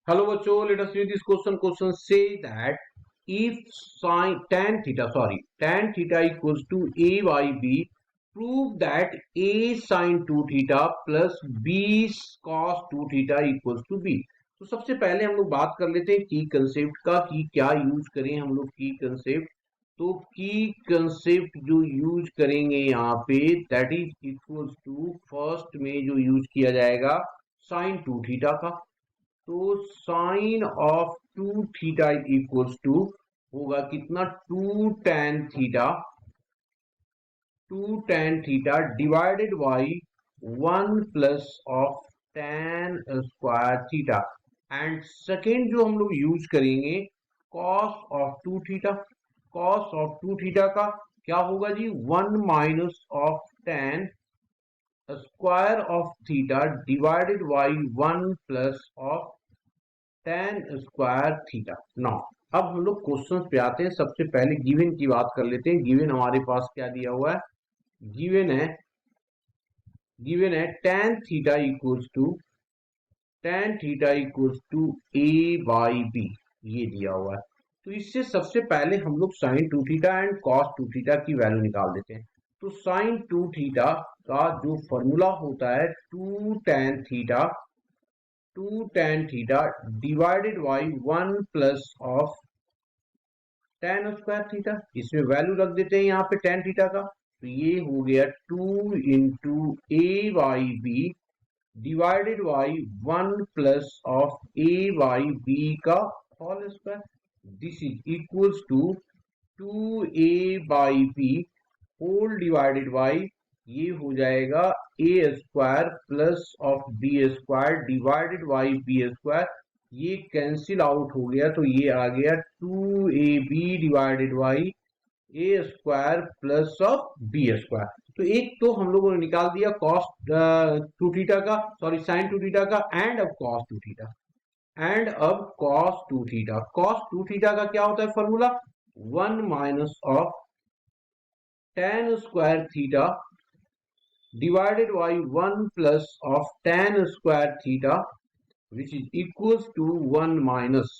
Hello बच्चों, let us read this question. Question say that if tan theta equals to a by b, prove that a sin 2 theta plus b cos 2 theta equals to b. तो सबसे पहले हम लोग बात कर लेते हैं की कंसेप्ट का कि क्या यूज करें हम लोग की कंसेप्ट। तो की कंसेप्ट जो यूज करेंगे यहाँ पे that is equals to first में जो यूज किया जाएगा sin 2 थीटा का। तो sine of 2 theta equals to होगा कितना 2 tan theta divided by 1 plus of tan square theta. And second जो हम लोग यूज करेंगे cos of 2 theta. Cos of 2 theta का क्या होगा जी 1 minus of tan square of theta divided by 1 plus of tan square theta. Now अब हम लोग क्वेश्चंस पे आते हैं। सबसे पहले गिवन की बात कर लेते हैं। गिवन हमारे पास क्या दिया हुआ है, गिवन है tan theta equals to a by b, ये दिया हुआ है। तो इससे सबसे पहले हम लोग sin 2 theta and cos 2 theta की वैल्यू निकाल देते हैं। तो sin 2 थीटा का जो फॉर्मूला होता है 2 tan theta divided by 1 plus of tan square theta. इसमें वैल्यू रख देते हैं यहाँ पे tan थीटा का। तो ये हो गया 2 into a by B divided by 1 plus of a by B का whole square. This is equals to 2a by B whole divided by ये हो जाएगा a square plus of B square divided by B square. ये cancel out हो गया तो ये आ गया 2ab divided by a square plus of B square. तो एक तो हम लोगों ने निकाल दिया cos 2 थीटा का, सॉरी sin 2 थीटा का, एंड अब cos 2 थीटा। एंड अब cos 2 थीटा, cos 2 थीटा का क्या होता है formula 1 minus of tan square theta divided by 1 plus of tan square theta which is equals to 1 minus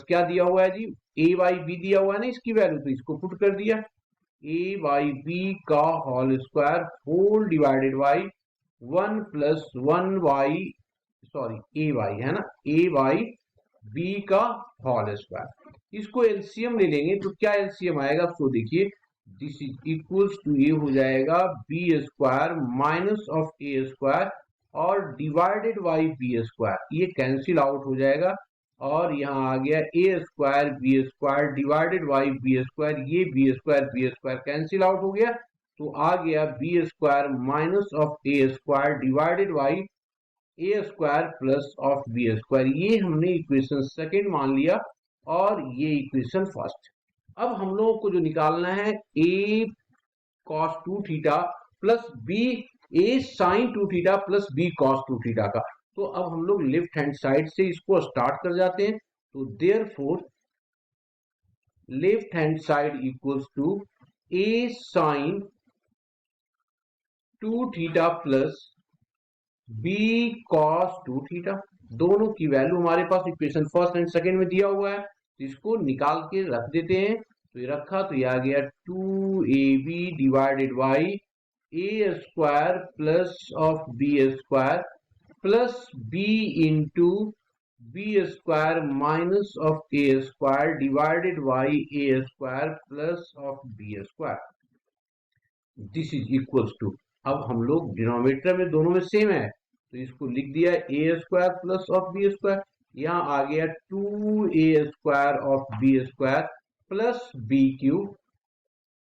क्या दिया हुआ है जी a by b दिया हुआ है ना इसकी वैल्यू, तो इसको पुट कर दिया a by b का whole square whole divided by 1 plus 1 by a by है ना a by b का होल स्क्वायर। इसको एलसीएम ले लेंगे तो क्या एलसीएम आएगा, तो देखिए दिस इज इक्वल्स टू ये हो जाएगा B square minus of A square और डिवाइडेड बाई बी स्क्वायर, ये कैंसिल आउट हो जाएगा और यहाँ आ गया A square B square divided by B square, ये बी स्क्वायर कैंसिल आउट हो गया तो आ गया B square minus of A square divided by A square plus of B square. ये हमने इक्वेशन सेकेंड मान लिया और ये इक्वेशन फर्स्ट। अब हम लोगों को जो निकालना है a cos 2 theta plus b a sin 2 theta plus b cos 2 theta का। तो अब हम लोग लेफ्ट हैंड साइड से इसको स्टार्ट कर जाते हैं। तो therefore left hand side equals to a sin 2 theta plus b cos 2 theta. दोनों की वैल्यू हमारे पास इक्वेशन फर्स्ट एंड सेकेंड में दिया हुआ है, इसको निकाल के रख देते हैं। तो ये रखा तो ये आ गया 2ab divided by A square plus of B square plus b into B square minus of A square divided by A square plus of B square. This is equals to, अब हम लोग डिनोमिनेटर में दोनों में same है तो इसको लिख दिया A square plus of B square. यहाँ आ गया 2a square of B square plus B cube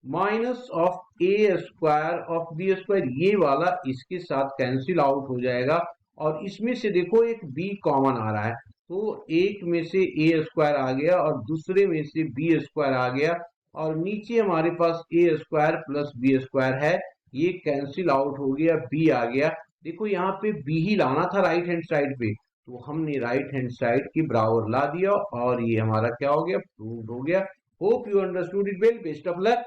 minus of A square of B square, ये वाला इसके साथ कैंसिल आउट हो जाएगा और इसमें से देखो एक b कॉमन आ रहा है तो एक में से ए स्क्वायर आ गया और दूसरे में से बी स्क्वायर आ गया और नीचे हमारे पास ए स्क्वायर प्लस बी स्क्वायर है, ये कैंसिल आउट हो गया, b आ गया। देखो यहाँ पे b ही लाना था राइट हैंड साइड पे तो हमने राइट हैंड साइड के बराबर ला दिया और ये हमारा क्या हो गया, प्रूव्ड हो गया। Hope you understood it well, best of luck.